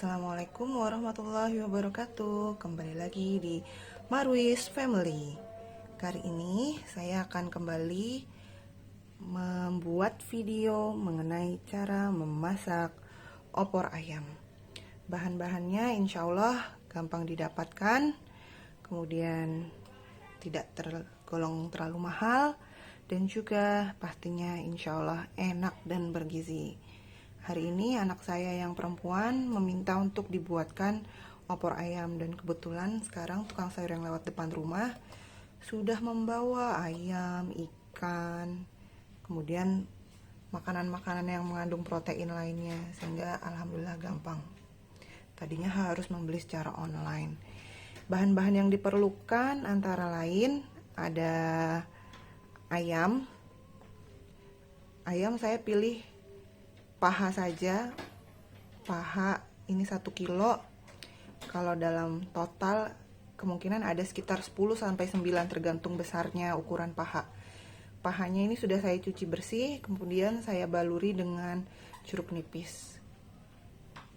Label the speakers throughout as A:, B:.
A: Assalamualaikum warahmatullahi wabarakatuh. Kembali lagi di Marwis Family. Kali ini saya akan kembali membuat video mengenai cara memasak opor ayam. Bahan-bahannya insya Allah gampang didapatkan, kemudian tidak tergolong terlalu mahal, dan juga pastinya insya Allah enak dan bergizi. Hari ini anak saya yang perempuan meminta untuk dibuatkan opor ayam, dan kebetulan sekarang tukang sayur yang lewat depan rumah sudah membawa ayam, ikan, kemudian makanan-makanan yang mengandung protein lainnya, sehingga alhamdulillah gampang. Tadinya harus membeli secara online. Bahan-bahan yang diperlukan antara lain ada ayam. Ayam saya pilih paha saja. Paha ini 1 kilo. Kalau dalam total kemungkinan ada sekitar 10 sampai 9 tergantung besarnya ukuran paha. Pahanya ini sudah saya cuci bersih, kemudian saya baluri dengan jeruk nipis.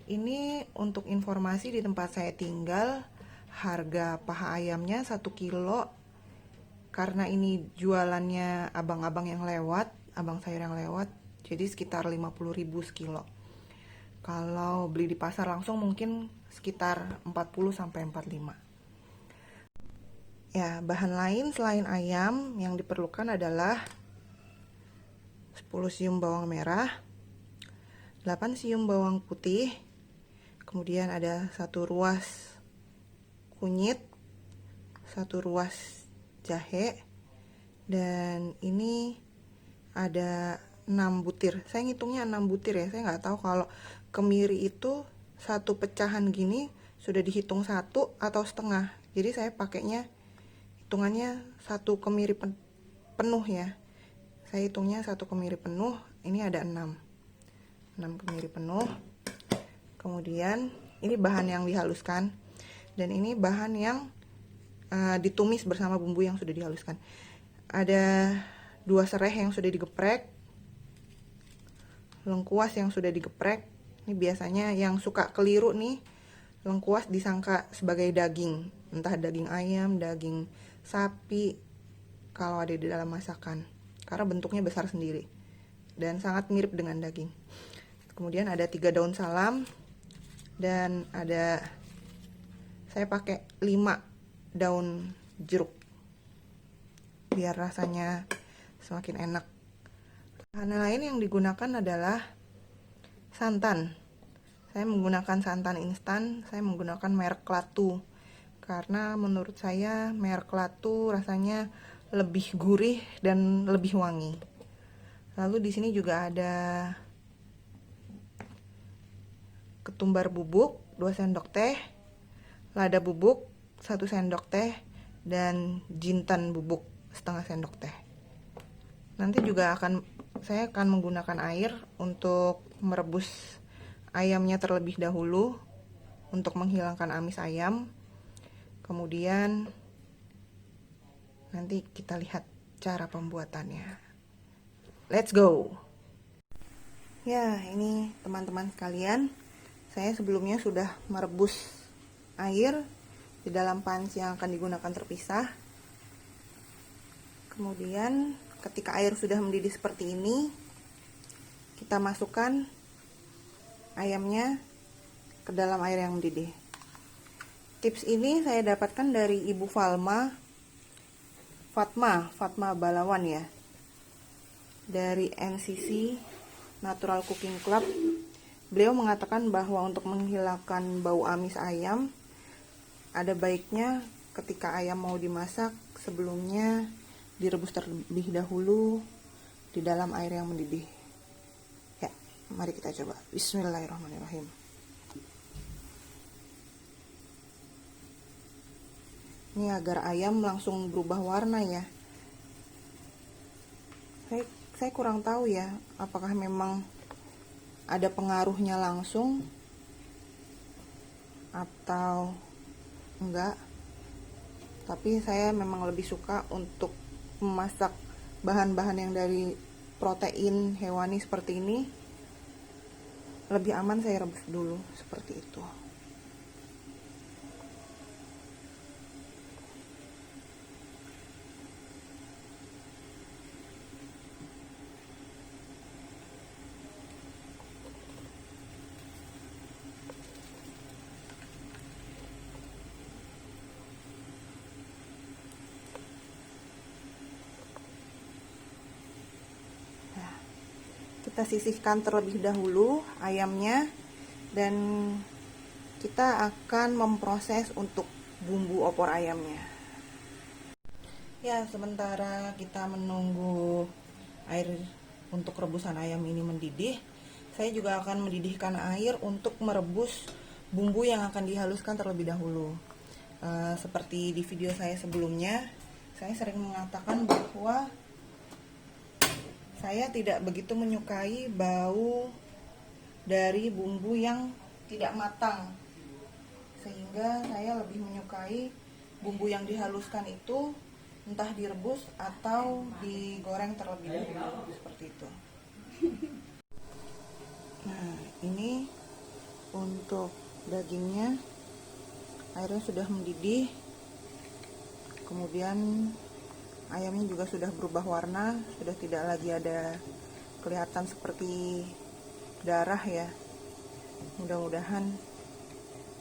A: Ini untuk informasi, di tempat saya tinggal harga paha ayamnya 1 kilo. Karena ini jualannya abang-abang yang lewat, abang sayur yang lewat, jadi sekitar 50.000 sekilo. Kalau beli di pasar langsung mungkin sekitar 40 sampai 45. Ya, bahan lain selain ayam yang diperlukan adalah 10 siung bawang merah, 8 siung bawang putih, kemudian ada 1 ruas kunyit, 1 ruas jahe, dan ini ada 6 butir. Saya ngitungnya 6 butir ya. Saya nggak tahu kalau kemiri itu satu pecahan gini sudah dihitung 1 atau setengah. Jadi saya pakainya hitungannya 1 kemiri penuh ya. Saya hitungnya 1 kemiri penuh. Ini ada 6 kemiri penuh. Kemudian ini bahan yang dihaluskan, dan ini bahan yang ditumis bersama bumbu yang sudah dihaluskan. Ada 2 serai yang sudah digeprek, lengkuas yang sudah digeprek. Ini biasanya yang suka keliru nih, lengkuas disangka sebagai daging, entah daging ayam, daging sapi kalau ada di dalam masakan, karena bentuknya besar sendiri dan sangat mirip dengan daging. Kemudian ada 3 daun salam, dan ada, saya pakai 5 daun jeruk biar rasanya semakin enak. Bahan lain yang digunakan adalah santan. Saya menggunakan santan instan, saya menggunakan merek Latu. Karena menurut saya merek Latu rasanya lebih gurih dan lebih wangi. Lalu di sini juga ada ketumbar bubuk 2 sendok teh, lada bubuk 1 sendok teh, dan jintan bubuk setengah sendok teh. Nanti juga saya akan menggunakan air untuk merebus ayamnya terlebih dahulu untuk menghilangkan amis ayam. Kemudian nanti kita lihat cara pembuatannya. Let's go. Ya, ini teman-teman sekalian, saya sebelumnya sudah merebus air di dalam panci yang akan digunakan terpisah. Kemudian ketika air sudah mendidih seperti ini, kita masukkan ayamnya ke dalam air yang mendidih. Tips ini saya dapatkan dari Ibu Fatma Balawan ya, dari NCC Natural Cooking Club. Beliau mengatakan bahwa untuk menghilangkan bau amis ayam, ada baiknya ketika ayam mau dimasak sebelumnya direbus terlebih dahulu di dalam air yang mendidih. Ya, mari kita coba. Bismillahirrahmanirrahim. Ini agar ayam langsung berubah warna ya. Saya kurang tahu ya, apakah memang ada pengaruhnya langsung atau enggak. Tapi saya memang lebih suka untuk memasak bahan-bahan yang dari protein hewani seperti ini lebih aman saya rebus dulu seperti itu. Kita sisihkan terlebih dahulu ayamnya, dan kita akan memproses untuk bumbu opor ayamnya. Ya, sementara kita menunggu air untuk rebusan ayam ini mendidih, saya juga akan mendidihkan air untuk merebus bumbu yang akan dihaluskan terlebih dahulu. Seperti di video saya sebelumnya, saya sering mengatakan bahwa saya tidak begitu menyukai bau dari bumbu yang tidak matang, sehingga saya lebih menyukai bumbu yang dihaluskan itu entah direbus atau digoreng terlebih dahulu, seperti itu. Nah, ini untuk dagingnya, airnya sudah mendidih, kemudian ayamnya juga sudah berubah warna, sudah tidak lagi ada kelihatan seperti darah ya. Mudah-mudahan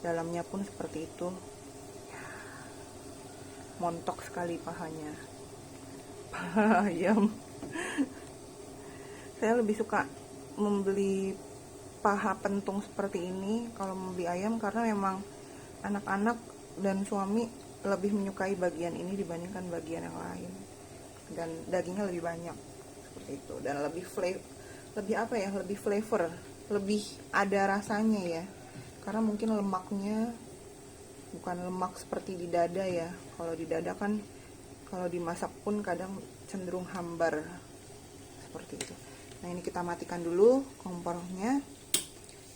A: dalamnya pun seperti itu. Montok sekali pahanya. Paha ayam. Saya lebih suka membeli paha pentung seperti ini kalau membeli ayam, karena memang anak-anak dan suami lebih menyukai bagian ini dibandingkan bagian yang lain, dan dagingnya lebih banyak seperti itu, dan lebih flavor, lebih ada rasanya ya, karena mungkin lemaknya bukan lemak seperti di dada ya. Kalau di dada kan kalau dimasak pun kadang cenderung hambar seperti itu. Nah, ini kita matikan dulu kompornya,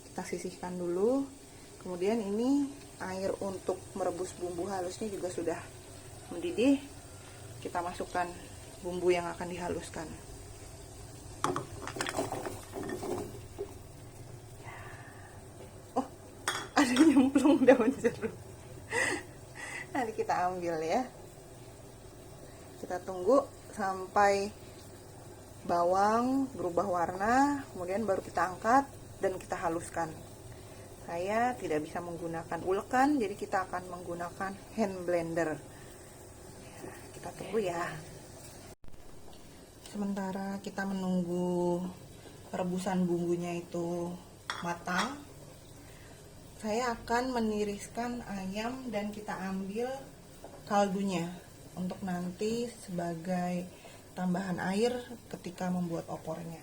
A: kita sisihkan dulu. Kemudian ini air untuk merebus bumbu halusnya juga sudah mendidih. Kita masukkan bumbu yang akan dihaluskan. Oh, ada nyemplung daun jeruk. Nanti kita ambil ya. Kita tunggu sampai bawang berubah warna, kemudian baru kita angkat dan kita haluskan. Saya tidak bisa menggunakan ulekan, jadi kita akan menggunakan hand blender. Kita tunggu ya. Sementara kita menunggu rebusan bumbunya itu matang, saya akan meniriskan ayam dan kita ambil kaldunya untuk nanti sebagai tambahan air ketika membuat opornya.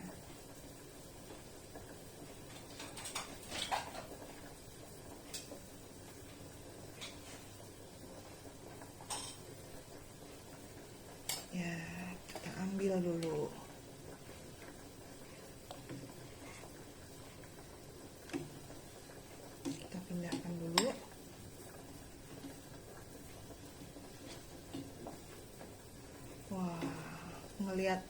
A: Ya, kita ambil dulu. Kita pindahkan dulu. Wah, ngelihat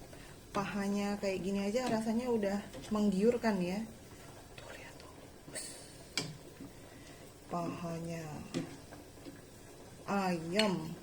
A: pahanya kayak gini aja rasanya udah menggiurkan ya. Tuh, lihat tuh. Pahanya ayam.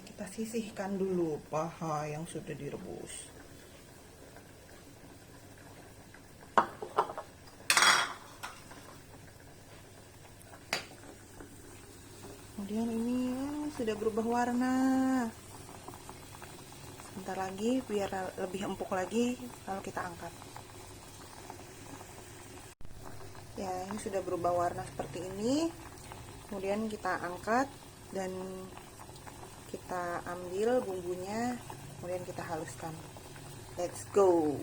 A: Kita sisihkan dulu paha yang sudah direbus. Kemudian ini sudah berubah warna. Sebentar lagi biar lebih empuk lagi, lalu kita angkat. Ya, ini sudah berubah warna seperti ini. Kemudian kita angkat dan kita ambil bumbunya, kemudian kita haluskan. Let's go.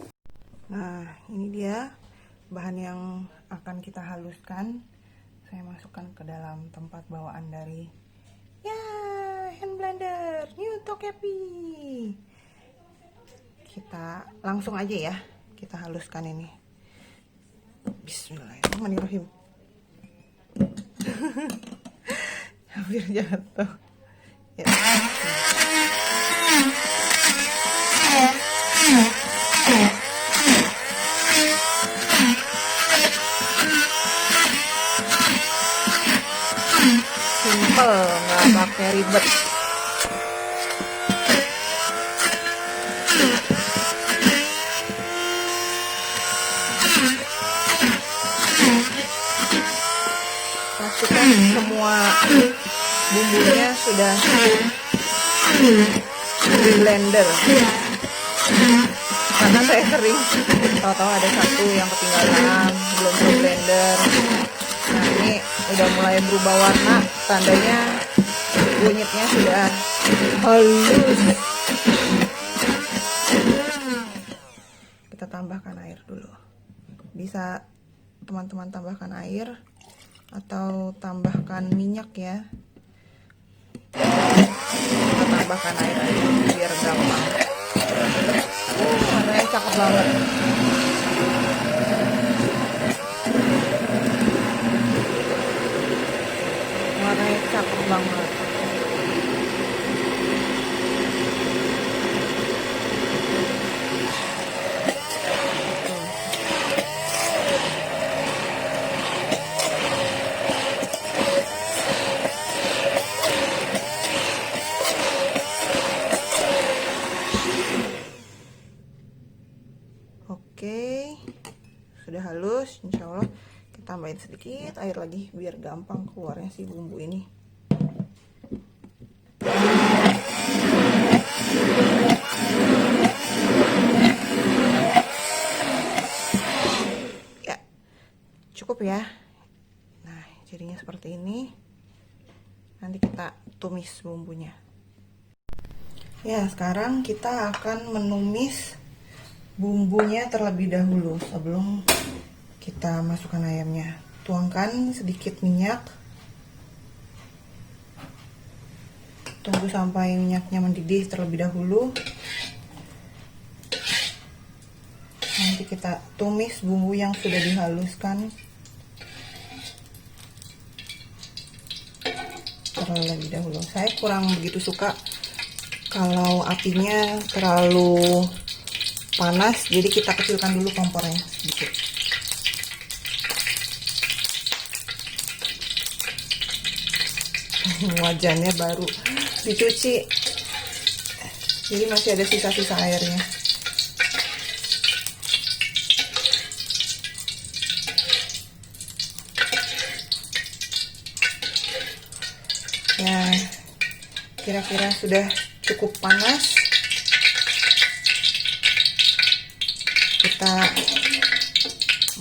A: Nah, ini dia bahan yang akan kita haluskan. Saya masukkan ke dalam tempat bawaan dari hand blender New Tokepi. Kita langsung aja ya, kita haluskan ini. Bismillahirrahmanirrahim. Hampir jatuh ya. Simple, nggak pakai ribet. Pastikan semua bumbunya sudah di blender, karena saya sering tahu-tahu ada satu yang ketinggalan belum ke blender. Nah, ini udah mulai berubah warna, tandanya kunyitnya sudah halus. Kita tambahkan air dulu. Bisa teman-teman tambahkan air atau tambahkan minyak ya. Kita tambahkan air aja biar gampang. Warnanya cakep banget. Warnanya cakep banget. Oke, sudah halus. Insya Allah kita tambahin sedikit air lagi biar gampang keluarnya si bumbu ini. Ya, cukup ya. Nah, jadinya seperti ini. Nanti kita tumis bumbunya. Ya, sekarang kita akan menumis bumbunya terlebih dahulu sebelum kita masukkan ayamnya. Tuangkan sedikit minyak. Tunggu sampai minyaknya mendidih terlebih dahulu. Nanti kita tumis bumbu yang sudah dihaluskan terlebih dahulu. Saya kurang begitu suka kalau apinya terlalu panas, jadi kita kecilkan dulu kompornya sedikit. Wajannya baru dicuci, jadi masih ada sisa-sisa airnya. Ya, kira-kira sudah cukup panas. Kita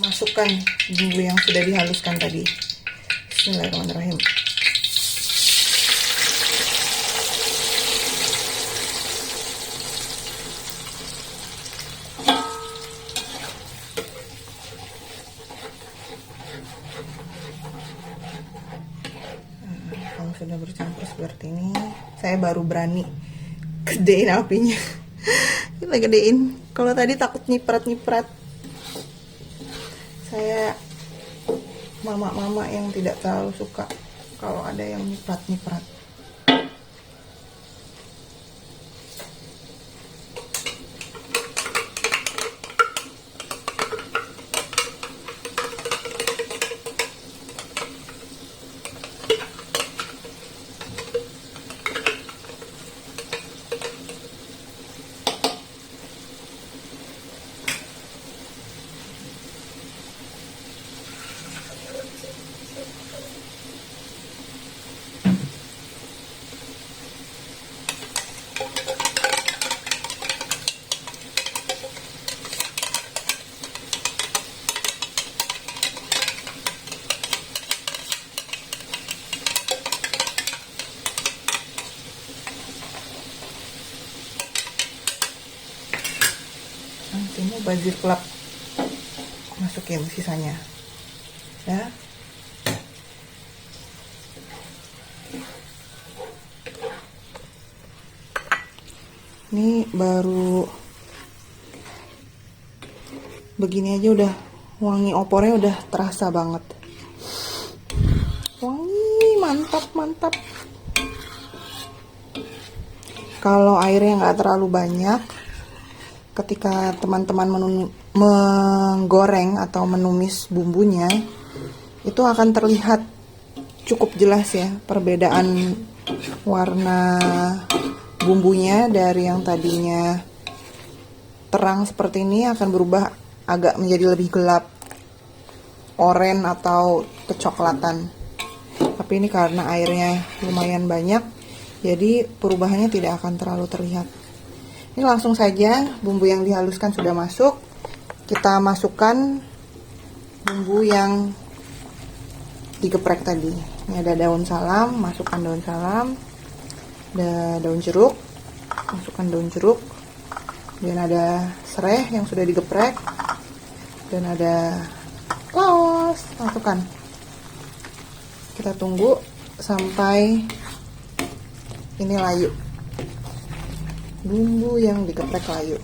A: masukkan bumbu yang sudah dihaluskan tadi. Bismillahirrahmanirrahim. Kalau sudah bercampur seperti ini, saya baru berani gedein apinya. Kita gedein. Kalau tadi takut nyiprat-nyiprat. Saya mama-mama yang tidak terlalu suka kalau ada yang nyiprat-nyiprat. bajir kelap, masukin sisanya ya. Ini baru begini aja udah wangi, opornya udah terasa banget, wangi, mantap mantap. Kalau airnya nggak terlalu banyak, ketika teman-teman menggoreng atau menumis bumbunya, itu akan terlihat cukup jelas ya perbedaan warna bumbunya. Dari yang tadinya terang seperti ini akan berubah agak menjadi lebih gelap, oranye atau kecoklatan. Tapi ini karena airnya lumayan banyak, jadi perubahannya tidak akan terlalu terlihat. Ini langsung saja bumbu yang dihaluskan sudah masuk. Kita masukkan bumbu yang digeprek tadi. Ini ada daun salam, masukkan daun salam. Ada daun jeruk, masukkan daun jeruk. Kemudian ada serai yang sudah digeprek. Dan ada laos, masukkan. Kita tunggu sampai ini layu, bumbu yang digeprek layu.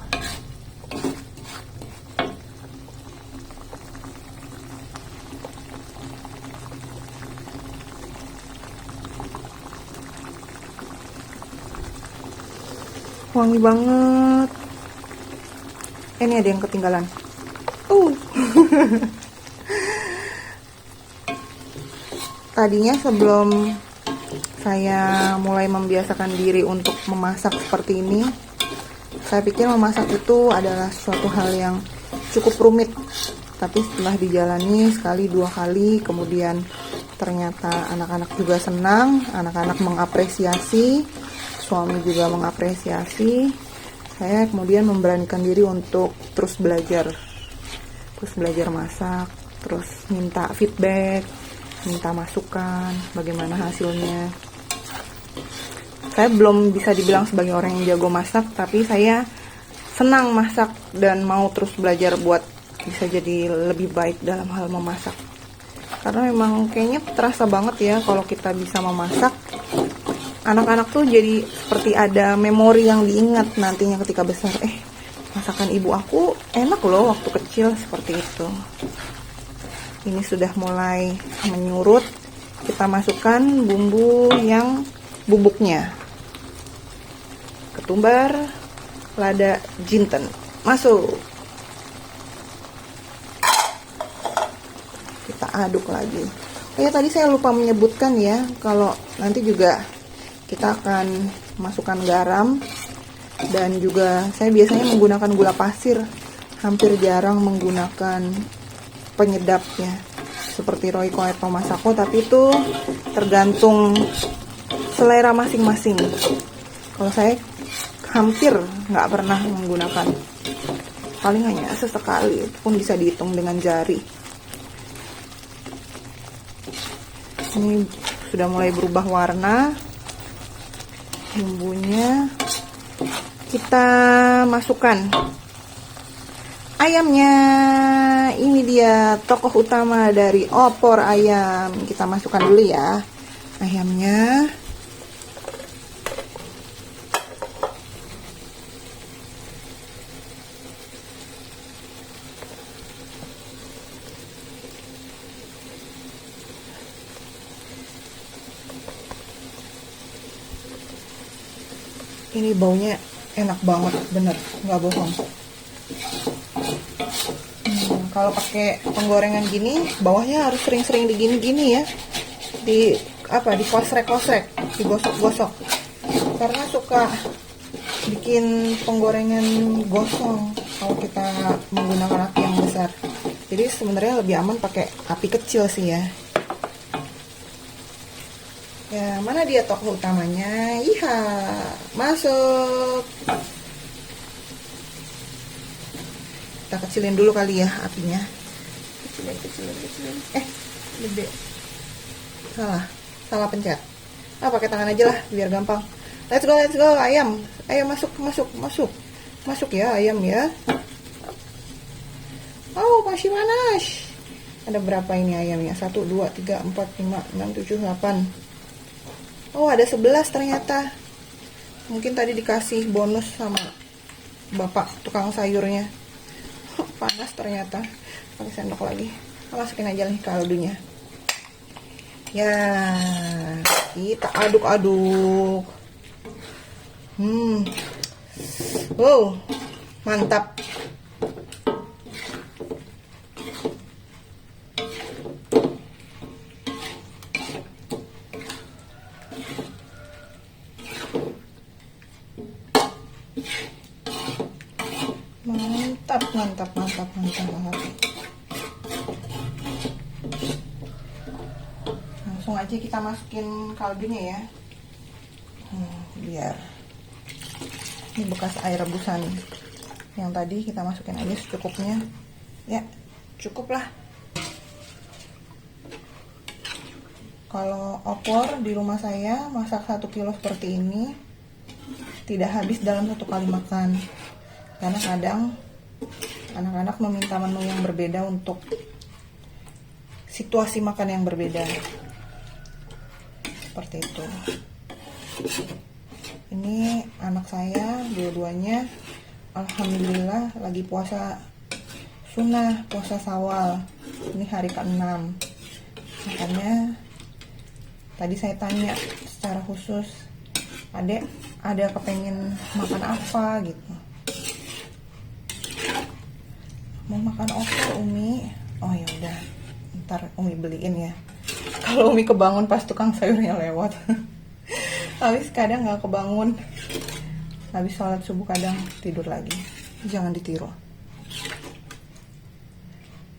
A: Wangi banget. Ini ada yang ketinggalan. Tadinya sebelum saya mulai membiasakan diri untuk memasak seperti ini, saya pikir memasak itu adalah suatu hal yang cukup rumit. Tapi setelah dijalani sekali dua kali, kemudian ternyata anak-anak juga senang, anak-anak mengapresiasi, suami juga mengapresiasi. Saya kemudian memberanikan diri untuk terus belajar masak, terus minta feedback, minta masukan bagaimana hasilnya. Saya belum bisa dibilang sebagai orang yang jago masak, tapi saya senang masak dan mau terus belajar buat bisa jadi lebih baik dalam hal memasak. Karena memang kayaknya terasa banget ya kalau kita bisa memasak. Anak-anak tuh jadi seperti ada memori yang diingat nantinya ketika besar. Masakan ibu aku enak loh waktu kecil, seperti itu. Ini sudah mulai menyurut. Kita masukkan bumbu yang bubuknya. Ketumbar, lada, jinten. Masuk. Kita aduk lagi. Tadi saya lupa menyebutkan ya, kalau nanti juga kita akan masukkan garam. Dan juga saya biasanya menggunakan gula pasir. Hampir jarang menggunakan penyedapnya seperti Royco atau Masako, tapi itu tergantung selera masing-masing. Kalau saya hampir nggak pernah menggunakan, paling hanya sesekali, itu pun bisa dihitung dengan jari. Ini sudah mulai berubah warna bumbunya. Kita masukkan ayamnya. Ini dia tokoh utama dari opor ayam. Kita masukkan dulu ya ayamnya. Ini baunya enak banget, bener, nggak bohong. Kalau pakai penggorengan gini, bawahnya harus sering-sering digini-gini ya, dikosrek-kosrek, digosok-gosok, karena suka bikin penggorengan gosong kalau kita menggunakan api yang besar. Jadi sebenarnya lebih aman pakai api kecil sih ya. Ya, mana dia tokoh utamanya? Iha, masuk. Kita kecilin dulu kali ya apinya. Kecilin. Gede. Salah pencet. Pakai tangan aja lah, biar gampang. Let's go, ayam. Ayo masuk ya ayam ya. Oh, masih panas. Ada berapa ini ayamnya? 1, 2, 3, 4, 5, 6, 7, 8. Oh, ada 11 ternyata. Mungkin tadi dikasih bonus sama bapak tukang sayurnya. Panas ternyata. Pakai sendok lagi. Masukin aja nih kaldunya. Ya, kita aduk-aduk. Wow, mantap. Mantap. Langsung aja kita masukin kaldunya ya. Biar ini bekas air rebusan yang tadi kita masukin aja secukupnya. Ya, cukup lah. Kalau opor di rumah saya masak 1 kilo seperti ini tidak habis dalam 1 kali makan. Karena kadang anak-anak meminta menu yang berbeda untuk situasi makan yang berbeda. Seperti itu. Ini anak saya dua-duanya alhamdulillah lagi puasa sunnah, puasa Syawal. Ini hari ke-6. Makanya tadi saya tanya secara khusus, Adek, ada kepengen makan apa gitu. Mau makan opor Umi? Oh ya udah, ntar Umi beliin ya. Kalau Umi kebangun pas tukang sayurnya lewat. Habis kadang nggak kebangun. Habis sholat subuh kadang tidur lagi. Jangan ditiru.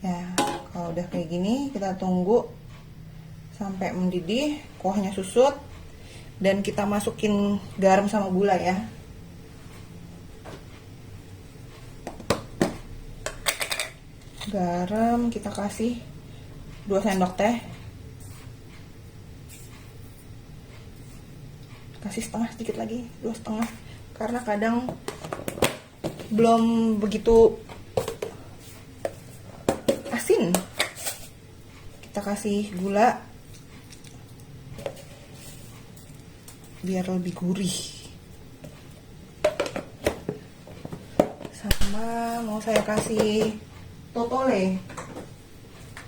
A: Ya, kalau udah kayak gini kita tunggu sampai mendidih, kuahnya susut, dan kita masukin garam sama gula ya. Garam kita kasih 2 sendok teh. Kasih setengah, sedikit lagi, 2,5, karena kadang belum begitu asin. Kita kasih gula biar lebih gurih. Sama mau saya kasih totole.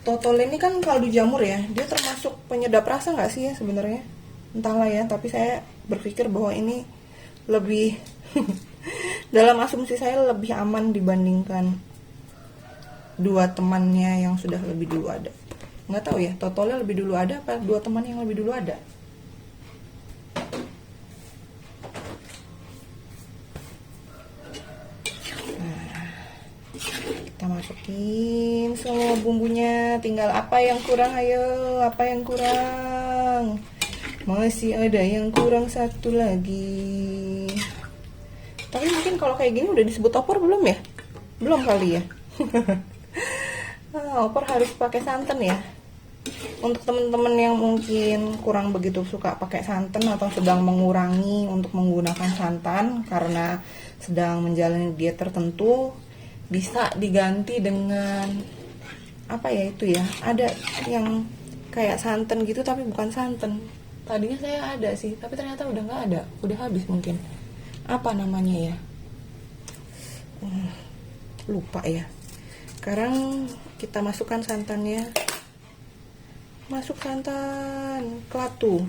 A: Totole ini kan kaldu jamur ya, dia termasuk penyedap rasa nggak sih ya sebenarnya? Entahlah ya, tapi saya berpikir bahwa ini lebih dalam asumsi saya lebih aman dibandingkan 2 temannya yang sudah lebih dulu ada. Nggak tahu ya, totole lebih dulu ada apa 2 teman yang lebih dulu ada. Kita masukin semua bumbunya, tinggal apa yang kurang, ayo, apa yang kurang. Masih ada yang kurang 1 lagi. Tapi mungkin kalau kayak gini udah disebut opor belum ya? Belum kali ya. Opor harus pakai santan ya. Untuk teman-teman yang mungkin kurang begitu suka pakai santan atau sedang mengurangi untuk menggunakan santan karena sedang menjalani diet tertentu, bisa diganti dengan apa ya itu ya, ada yang kayak santan gitu tapi bukan santan. Tadinya saya ada sih, tapi ternyata udah nggak ada, udah habis mungkin. Apa namanya ya? Lupa ya. Sekarang kita masukkan santannya. Masuk santan, kelatu.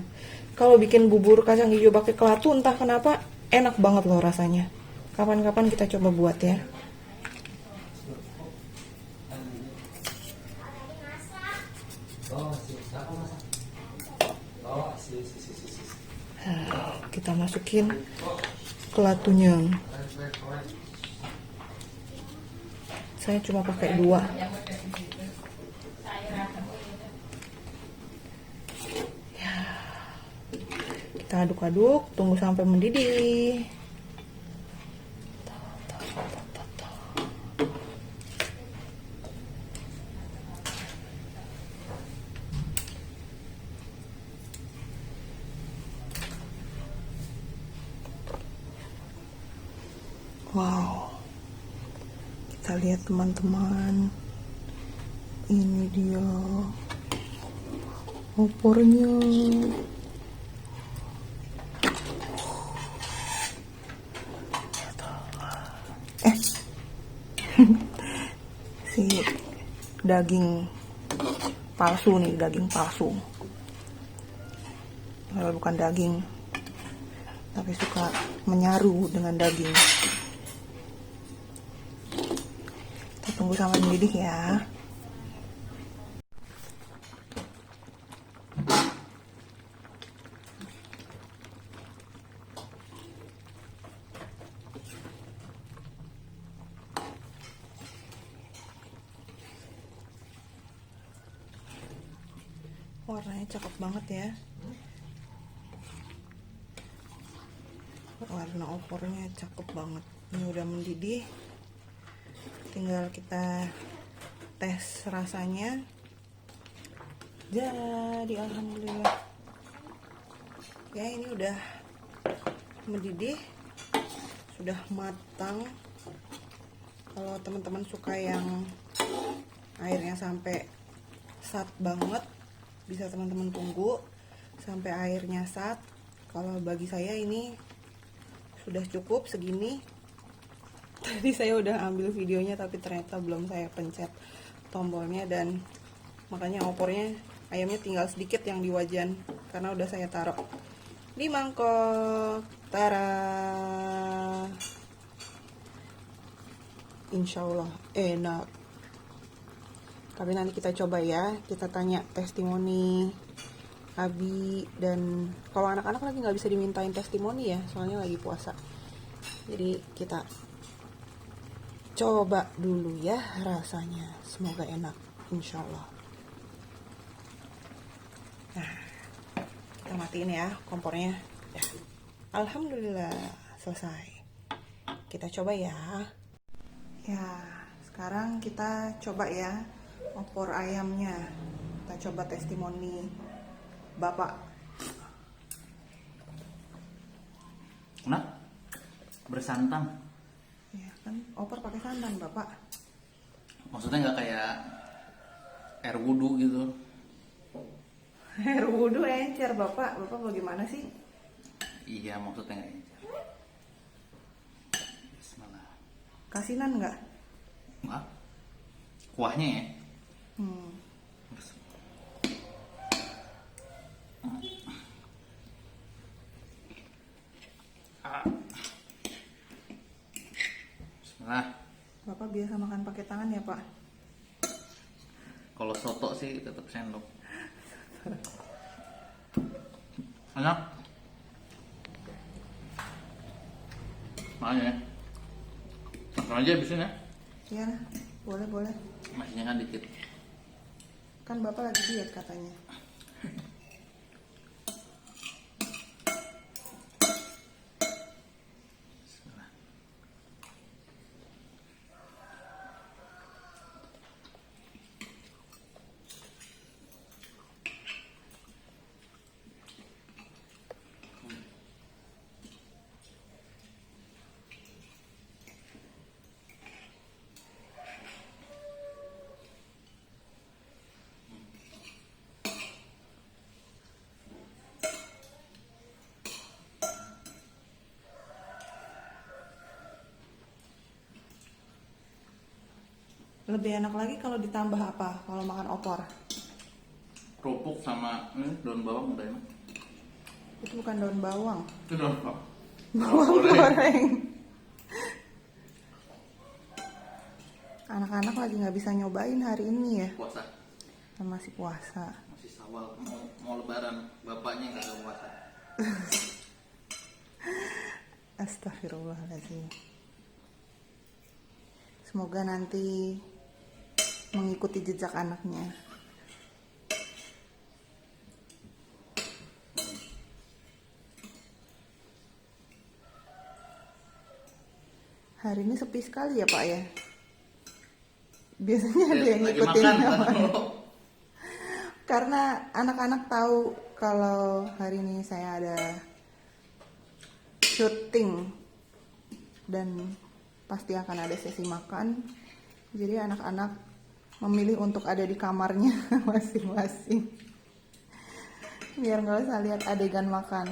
A: Kalau bikin bubur kacang hijau pakai kelatu, entah kenapa enak banget loh rasanya. Kapan-kapan kita coba buat ya. Kita masukin kelatunya. Saya cuma pakai 2. Ya. Kita aduk-aduk, tunggu sampai mendidih. Wow, kita lihat teman-teman, Ini dia opornya. Si daging palsu nih, daging palsu. Kalau bukan daging, tapi suka menyaru dengan daging. Kita tunggu sampai mendidih ya. Warnanya cakep banget ya. Warna opornya cakep banget. Ini udah mendidih. Tinggal kita tes rasanya. Jadi alhamdulillah. Ya, ini udah mendidih. Sudah matang. Kalau teman-teman suka yang airnya sampai sat banget, bisa teman-teman tunggu sampai airnya sat. Kalau bagi saya ini sudah cukup segini. Tadi saya udah ambil videonya tapi ternyata belum saya pencet tombolnya, dan makanya opornya, ayamnya tinggal sedikit yang di wajan karena udah saya taruh di mangkok. Tara, insya Allah enak. Tapi nanti kita coba ya, kita tanya testimoni Abi, dan kalau anak-anak lagi nggak bisa dimintain testimoni ya, soalnya lagi puasa. Jadi kita coba dulu ya rasanya, semoga enak, insya Allah. Nah, kita matiin ya kompornya. Ya. Alhamdulillah selesai. Kita coba ya. Ya, sekarang kita coba ya opor ayamnya. Kita coba testimoni Bapak.
B: Enak, bersantan.
A: Ya kan, opor pakai santan Bapak.
B: Maksudnya nggak kayak air wudhu gitu.
A: Air wudhu encer Bapak. Bapak bagaimana sih?
B: Iya, maksudnya nggak encer. Bismillah.
A: Kasinan nggak?
B: Enggak. Kuahnya ya. Bismillah.
A: Bapak biasa makan pakai tangan ya Pak?
B: Kalau soto sih tetap sendok. Enak. Makanya ya. Makan aja habisin ya.
A: Iya, boleh.
B: Masihnya kan dikit.
A: Kan Bapak lagi diet katanya.
B: Bismillah.
A: Lebih enak lagi kalau ditambah apa kalau makan opor?
B: Kerupuk sama daun bawang udah enak.
A: Itu bukan daun bawang.
B: Itu daun bawang.
A: Bawang goreng. Anak-anak lagi nggak bisa nyobain hari ini ya.
B: Puasa.
A: Kan masih puasa.
B: Masih Sawal, mau lebaran, bapaknya nggak ada puasa.
A: Astagfirullahaladzim. Semoga nanti mengikuti jejak anaknya. Hari ini sepi sekali ya Pak ya. Biasanya ada yang ngikutin namanya. Karena anak-anak tahu kalau hari ini saya ada syuting dan pasti akan ada sesi makan. Jadi anak-anak memilih untuk ada di kamarnya masing-masing biar nggak usah lihat adegan makan.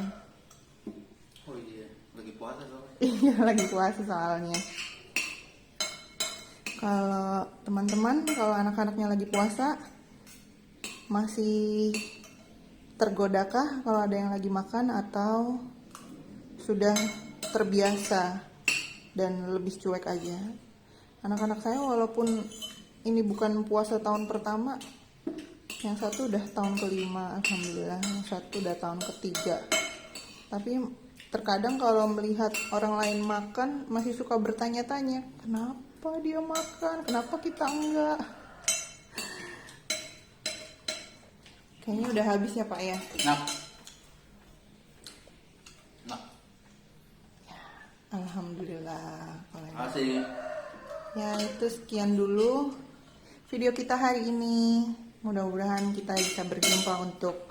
B: Oh iya, lagi puasa soalnya.
A: Iya, lagi puasa soalnya. Kalau teman-teman, kalau anak-anaknya lagi puasa, masih tergodakah kalau ada yang lagi makan atau sudah terbiasa dan lebih cuek aja? Anak-anak saya walaupun ini bukan puasa tahun pertama, yang satu udah tahun kelima, alhamdulillah, yang satu udah tahun ketiga. Tapi terkadang kalau melihat orang lain makan masih suka bertanya-tanya, kenapa dia makan, kenapa kita enggak? Kayaknya udah habis ya Pak ya.
B: Nah. Nah.
A: Alhamdulillah.
B: Makasih.
A: Ya itu sekian dulu video kita hari ini. Mudah-mudahan kita bisa berjumpa untuk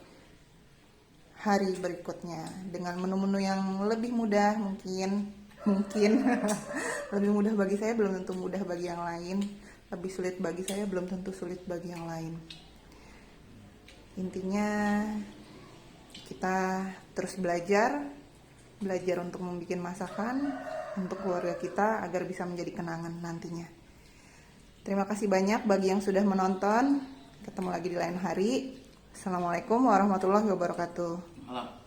A: hari berikutnya dengan menu-menu yang lebih mudah mungkin lebih mudah bagi saya, belum tentu mudah bagi yang lain. Lebih sulit bagi saya, belum tentu sulit bagi yang lain. Intinya kita terus belajar untuk membuat masakan untuk keluarga kita agar bisa menjadi kenangan nantinya. Terima kasih banyak bagi yang sudah menonton. Ketemu lagi di lain hari. Assalamualaikum warahmatullahi wabarakatuh.
B: Malam.